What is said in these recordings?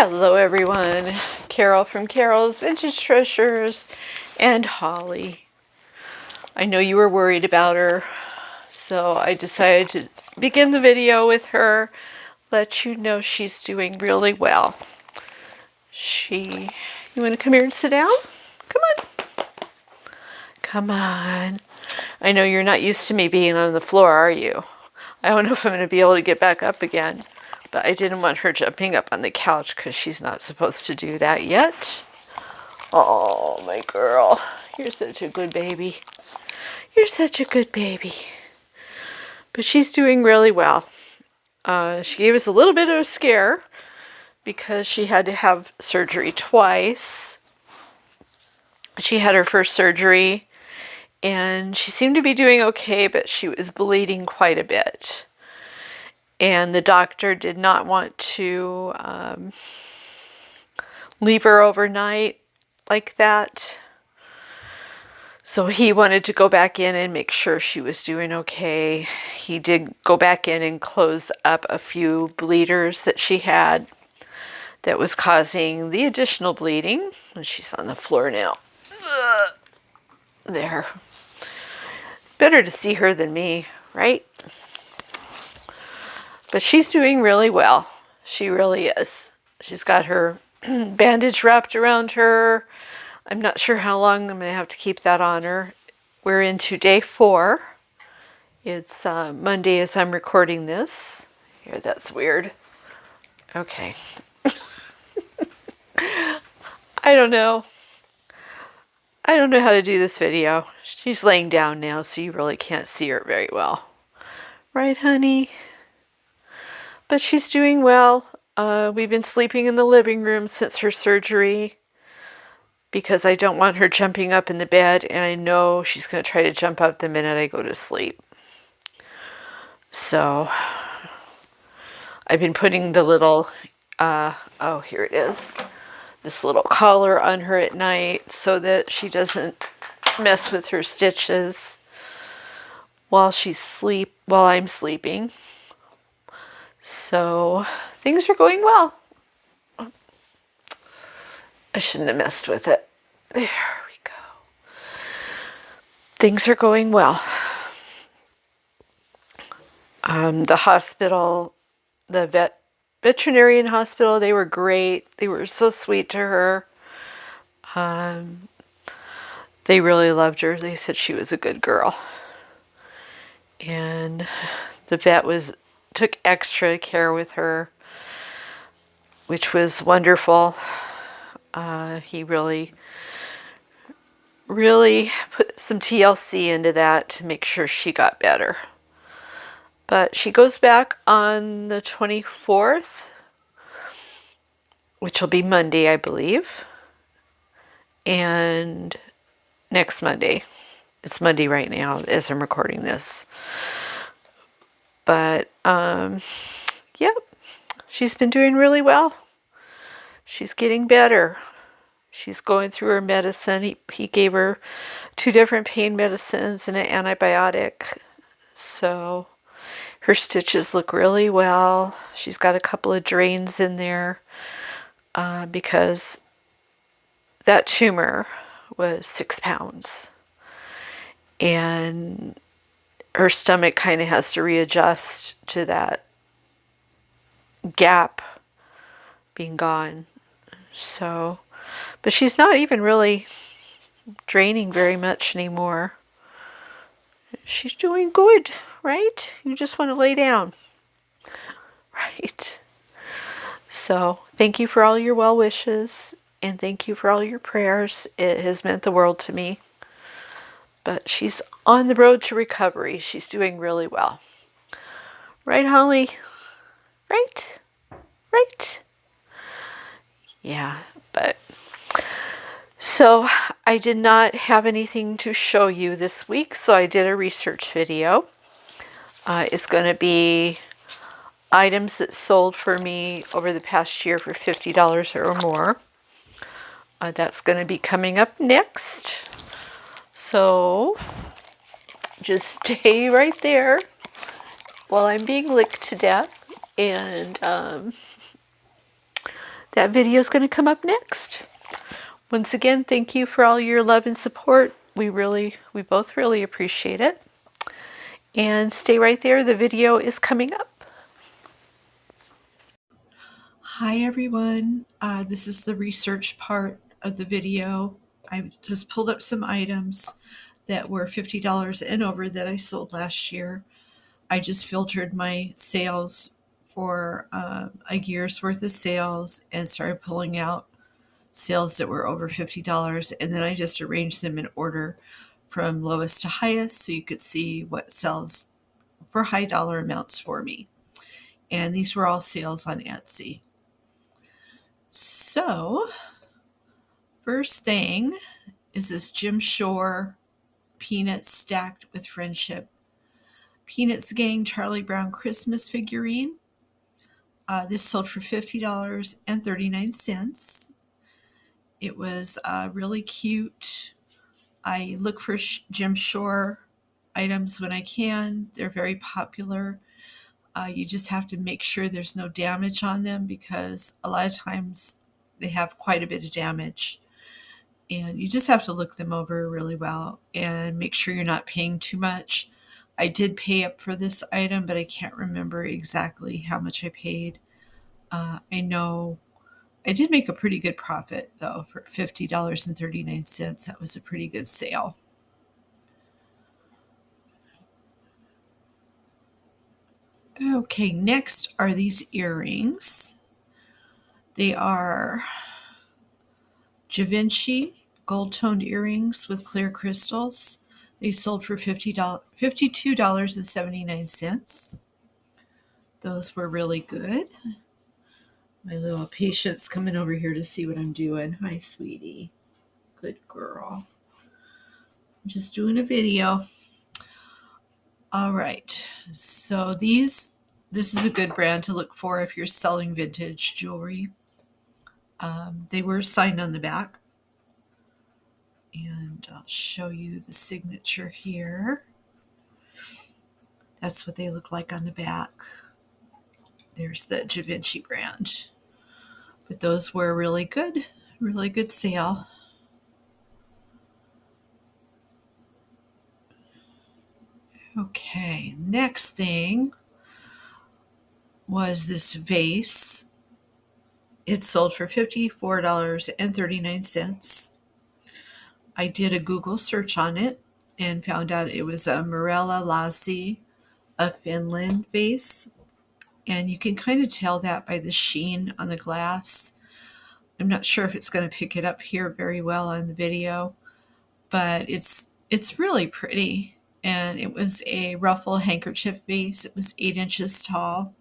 Hello everyone, Carol from Carol's Vintage Treasures and Holly. I know you were worried about her, so I decided to begin the video with her, let you know she's doing really well. You want to come here and sit down? Come on. Come on. I know you're not used to me being on the floor, are you? I don't know if I'm going to be able to get back up again. But I didn't want her jumping up on the couch because she's not supposed to do that yet. Oh, my girl. You're such a good baby. You're such a good baby. But she's doing really well. She gave us a little bit of a scare because she had to have surgery twice. She had her first surgery and she seemed to be doing okay, but she was bleeding quite a bit. And the doctor did not want to leave her overnight like that. So he wanted to go back in and make sure she was doing okay. He did go back in and close up a few bleeders that she had that was causing the additional bleeding. And she's on the floor now. There. Better to see her than me, right? But she's doing really well. She really is. She's got her bandage wrapped around her. I'm not sure how long I'm going to have to keep that on her. We're into day 4. It's Monday as I'm recording this. Here, that's weird. Okay. I don't know. I don't know how to do this video. She's laying down now, so you really can't see her very well. Right, honey? But she's doing well. We've been sleeping in the living room since her surgery because I don't want her jumping up in the bed, and I know she's going to try to jump up the minute I go to sleep. So I've been putting the little, oh, here it is, this little collar on her at night so that she doesn't mess with her stitches while I'm sleeping. So things are going well. I shouldn't have messed with it. There we go. Things are going well. The hospital, the veterinarian hospital, they were great. They were so sweet to her. They really loved her. They said she was a good girl. And the vet took extra care with her, which was wonderful. He really put some TLC into that to make sure she got better. But she goes back on the 24th, which will be Monday, I believe. And next Monday. It's Monday right now as I'm recording this. But, yep, she's been doing really well. She's getting better. She's going through her medicine. He gave her 2 different pain medicines and an antibiotic. So her stitches look really well. She's got a couple of drains in there because that tumor was 6 pounds. And her stomach kind of has to readjust to that gap being gone. So, but she's not even really draining very much anymore. She's doing good, right? You just want to lay down, right? So, thank you for all your well wishes, and thank you for all your prayers. It has meant the world to me. But she's on the road to recovery. She's doing really well. Right, Holly? Right? Right? Yeah, but so I did not have anything to show you this week, so I did a research video. It's going to be items that sold for me over the past year for $50 or more. That's going to be coming up next. So just stay right there while I'm being licked to death, and that video is going to come up next. Once again, thank you for all your love and support. We both really appreciate it. And stay right there. The video is coming up. Hi everyone. This is the research part of the video. I just pulled up some items that were $50 and over that I sold last year. I just filtered my sales for a year's worth of sales and started pulling out sales that were over $50, and then I just arranged them in order from lowest to highest so you could see what sells for high dollar amounts for me. And these were all sales on Etsy. So, first thing is this Jim Shore Peanuts Stacked with Friendship Peanuts Gang Charlie Brown Christmas figurine. This sold for $50.39. It was really cute. I look for Jim Shore items when I can. They're very popular. You just have to make sure there's no damage on them because a lot of times they have quite a bit of damage. And you just have to look them over really well and make sure you're not paying too much. I did pay up for this item, but I can't remember exactly how much I paid. I know I did make a pretty good profit, though, for $50.39. That was a pretty good sale. Okay, next are these earrings. They are Givenchy gold-toned earrings with clear crystals. They sold for $52.79. Those were really good. My little patient's coming over here to see what I'm doing. Hi, sweetie. Good girl. I'm just doing a video. All right. So this is a good brand to look for if you're selling vintage jewelry. They were signed on the back. And I'll show you the signature here. That's what they look like on the back. There's the Givenchy brand. But those were really good sale. Okay, next thing was this vase. It sold for $54.39. I did a Google search on it and found out it was a Marella Lassi of Finland vase. And you can kind of tell that by the sheen on the glass. I'm not sure if it's going to pick it up here very well on the video, but it's really pretty. And it was a ruffle handkerchief vase. It was 8 inches tall.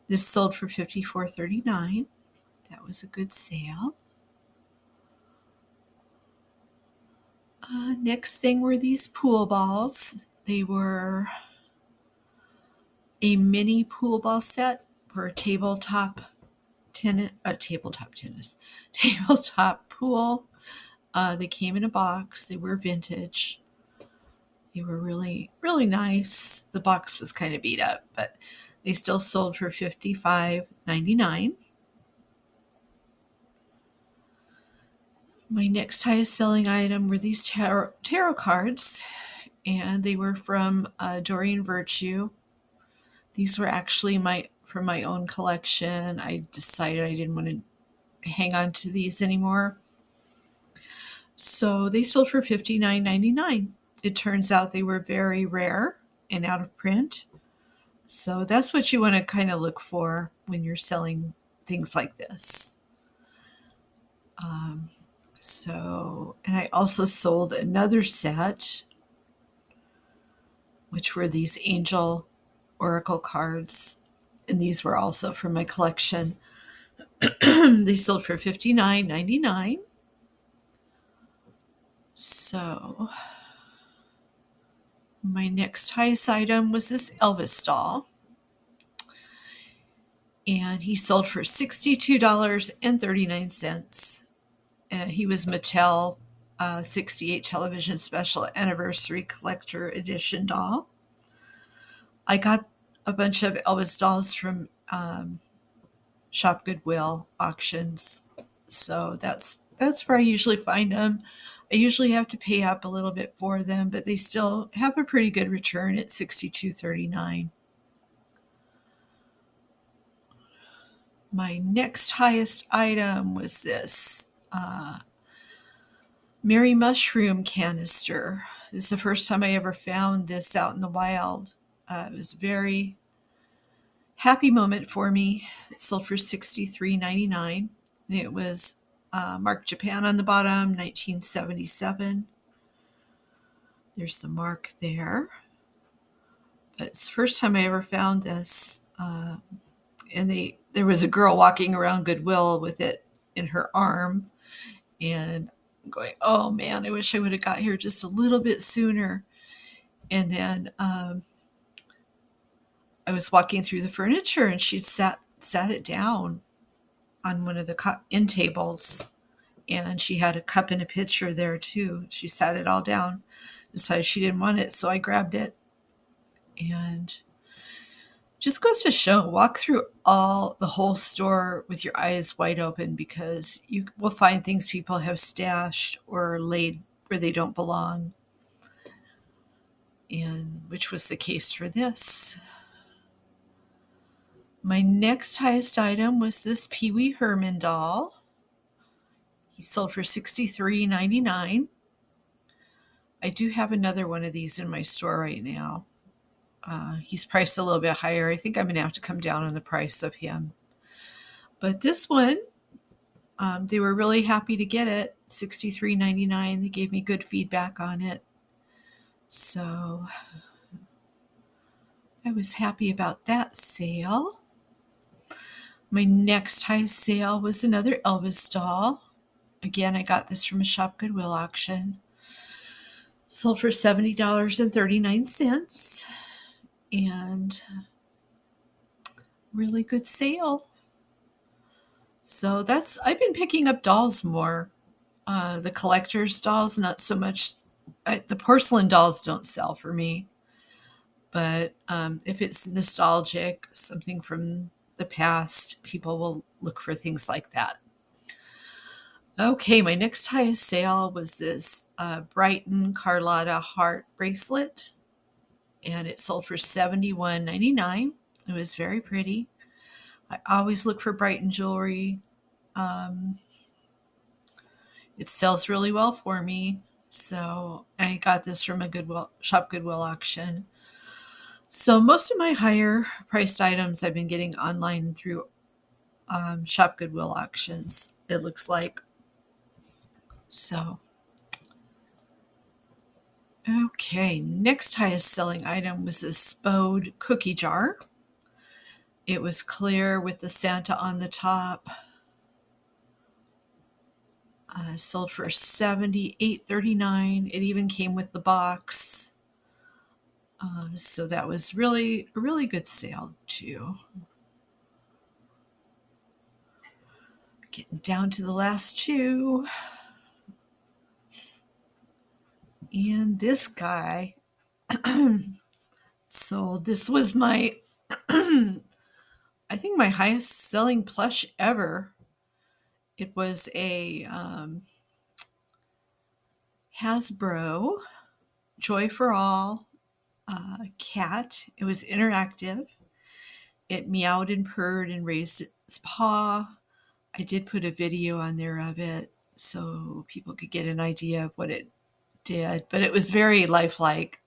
This sold for $54.39. That was a good sale. Next thing were these pool balls. They were a mini pool ball set for tabletop pool. They came in a box. They were vintage. They were really, really nice. The box was kind of beat up, but they still sold for $55.99. My next highest selling item were these tarot cards, and they were from Doreen Virtue. These were actually from my own collection. I decided I didn't want to hang on to these anymore. So they sold for $59.99. It turns out they were very rare and out of print. So that's what you want to kind of look for when you're selling things like this. And I also sold another set, which were these angel oracle cards. And these were also from my collection. They sold for $59.99. So my next highest item was this Elvis doll. And he sold for $62.39. He was Mattel 68 Television Special Anniversary Collector Edition doll. I got a bunch of Elvis dolls from Shop Goodwill auctions. So that's where I usually find them. I usually have to pay up a little bit for them, but they still have a pretty good return at $62.39. My next highest item was this Mary Mushroom canister. This is the first time I ever found this out in the wild. It was a very happy moment for me. It sold for $63.99. It was marked Japan on the bottom, 1977. There's the mark there. But it's the first time I ever found this. And there was a girl walking around Goodwill with it in her arm. And I'm going, oh man, I wish I would have got here just a little bit sooner. And then I was walking through the furniture and she'd sat it down on one of the end tables. And she had a cup and a pitcher there too. She sat it all down, decided she didn't want it, so I grabbed it. And just goes to show, walk through the whole store with your eyes wide open, because you will find things people have stashed or laid where they don't belong. And which was the case for this. My next highest item was this Pee Wee Herman doll. He sold for $63.99. I do have another one of these in my store right now. He's priced a little bit higher. I think I'm going to have to come down on the price of him. But this one, they were really happy to get it, $63.99. They gave me good feedback on it. So I was happy about that sale. My next highest sale was another Elvis doll. Again, I got this from a Shop Goodwill auction. Sold for $70.39. And really good sale. So I've been picking up dolls more. The collector's dolls, not so much. The porcelain dolls don't sell for me. But if it's nostalgic, something from the past, people will look for things like that. Okay, my next highest sale was this Brighton Carlotta heart bracelet. And it sold for $71.99. It was very pretty. I always look for Brighton jewelry. It sells really well for me. So I got this from a Shop Goodwill auction. So most of my higher priced items I've been getting online through Shop Goodwill auctions, it looks like. So, okay, next highest selling item was this Spode cookie jar. It was clear with the Santa on the top. Sold for $78.39. It even came with the box. So that was really a really good sale too. Getting down to the last two. And this guy sold. This was my, I think my highest selling plush ever. It was a Hasbro Joy for All cat. It was interactive. It meowed and purred and raised its paw. I did put a video on there of it so people could get an idea of what it did, but it was very lifelike.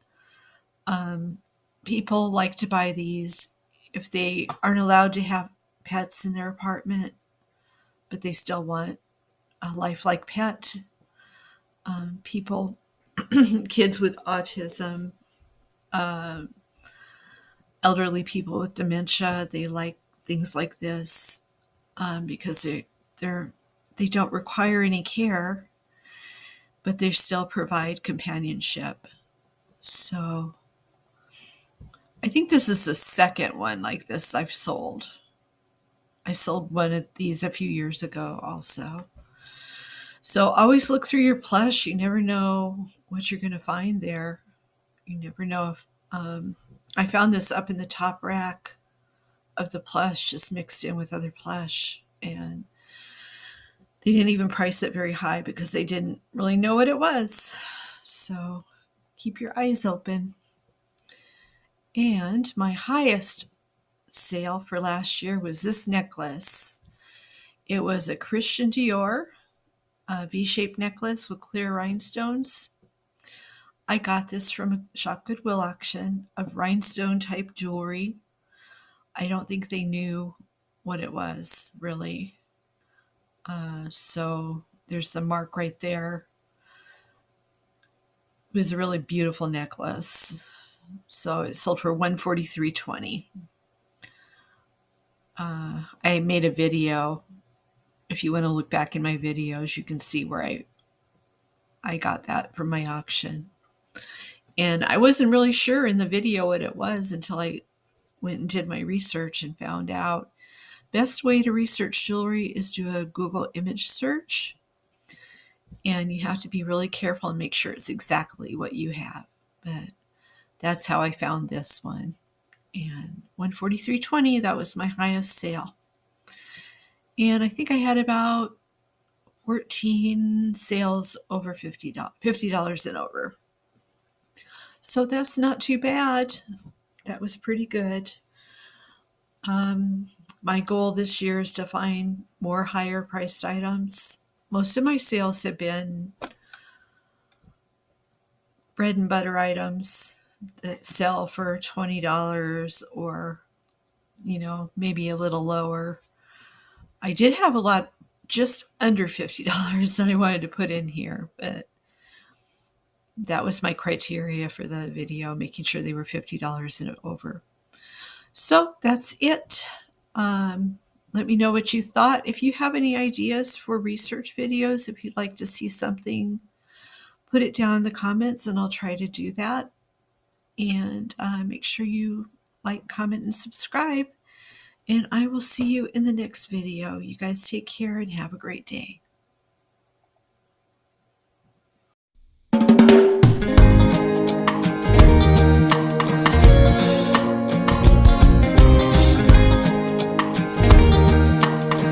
People like to buy these if they aren't allowed to have pets in their apartment, but they still want a lifelike pet. People, kids with autism, elderly people with dementia, they like things like this because they don't require any care, but they still provide companionship. So I think this is the second one like this I've sold. I sold one of these a few years ago also. So always look through your plush. You never know what you're going to find there. You never know if I found this up in the top rack of the plush just mixed in with other plush. And they didn't even price it very high because they didn't really know what it was. So keep your eyes open. And my highest sale for last year was this necklace. It was a Christian Dior V-shaped necklace with clear rhinestones. I got this from a Shop Goodwill auction of rhinestone type jewelry. I don't think they knew what it was really. So there's the mark right there. It was a really beautiful necklace. So it sold for $143.20. I made a video. If you want to look back in my videos, you can see where I got that from my auction. And I wasn't really sure in the video what it was until I went and did my research and found out. Best way to research jewelry is do a Google image search. And you have to be really careful and make sure it's exactly what you have. But that's how I found this one. And $143.20, that was my highest sale. And I think I had about 14 sales over $50 and over. So that's not too bad. That was pretty good. My goal this year is to find more higher priced items. Most of my sales have been bread and butter items that sell for $20 or, maybe a little lower. I did have a lot just under $50 that I wanted to put in here, but that was my criteria for the video, making sure they were $50 and over. So that's it. Let me know what you thought. If you have any ideas for research videos, if you'd like to see something, put it down in the comments and I'll try to do that. And make sure you like, comment, and subscribe. And I will see you in the next video. You guys take care and have a great day.